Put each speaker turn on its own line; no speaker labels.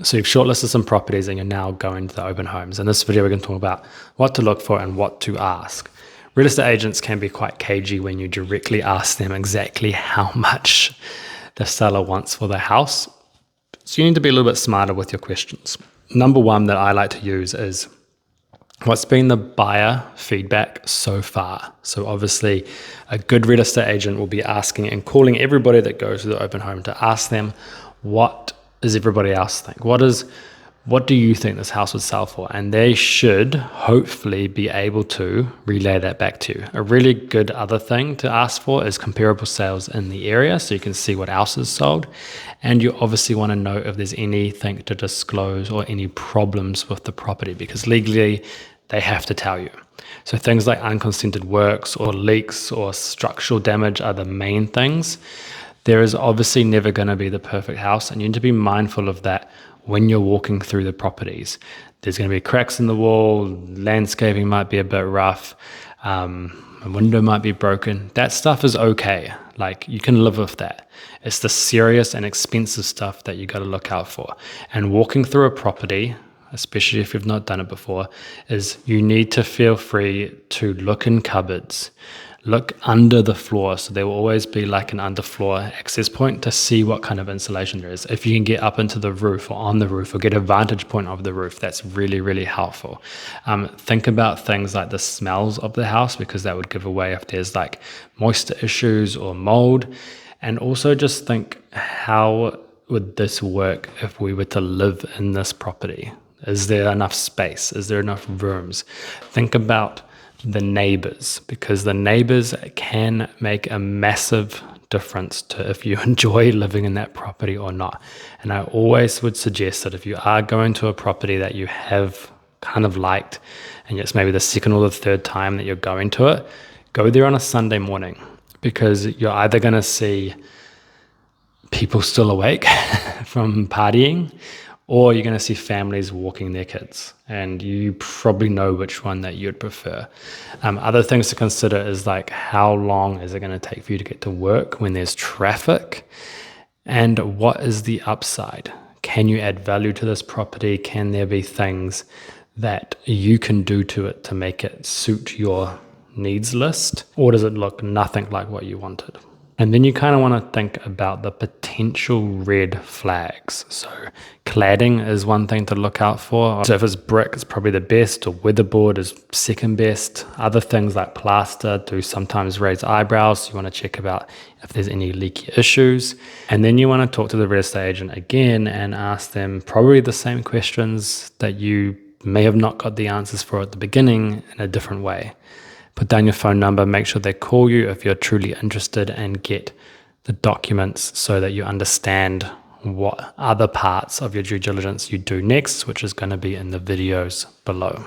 So you've shortlisted some properties and you're now going to the open homes. In this video, we're going to talk about what to look for and what to ask. Real estate agents can be quite cagey when you directly ask them exactly how much the seller wants for their house. So you need to be a little bit smarter with your questions. Number one that I like to use is, what's been the buyer feedback so far? So obviously a good real estate agent will be asking and calling everybody that goes to the open home to ask them, what does everybody else think? What do you think this house would sell for? And they should hopefully be able to relay that back to you. A really good other thing to ask for is comparable sales in the area, so you can see what else is sold. And you obviously want to know if there's anything to disclose or any problems with the property, because legally they have to tell you. So things like unconsented works or leaks or structural damage are the main things. There is obviously never going to be the perfect house, and you need to be mindful of that when you're walking through the properties. There's going to be cracks in the wall, landscaping might be a bit rough, a window might be broken. That stuff is okay. Like, you can live with that. It's the serious and expensive stuff that you got to look out for. And walking through a property, especially if you've not done it before, is you need to feel free to look in cupboards, look under the floor. So there will always be like an underfloor access point to see what kind of insulation there is. If you can get up into the roof or on the roof or get a vantage point of the roof, that's really, really helpful. Think about things like the smells of the house, because that would give away if there's like moisture issues or mold. And also just think, how would this work if we were to live in this property? Is there enough space? Is there enough rooms? Think about the neighbors, because the neighbors can make a massive difference to if you enjoy living in that property or not. And I always would suggest that if you are going to a property that you have kind of liked, and it's maybe the second or the third time that you're going to it, go there on a Sunday morning, because you're either going to see people still awake from partying, or you're going to see families walking their kids, and you probably know which one that you'd prefer. Other things to consider is like, how long is it going to take for you to get to work when there's traffic? And what is the upside? Can you add value to this property? Can there be things that you can do to it to make it suit your needs list? Or does it look nothing like what you wanted? And then you kind of want to think about the potential red flags. So cladding is one thing to look out for. So if it's brick, it's probably the best, or weatherboard is second best. Other things like plaster do sometimes raise eyebrows. So you want to check about if there's any leaky issues. And then you want to talk to the real estate agent again and ask them probably the same questions that you may have not got the answers for at the beginning in a different way. Put down your phone number, make sure they call you if you're truly interested, and get the documents so that you understand what other parts of your due diligence you do next, which is going to be in the videos below.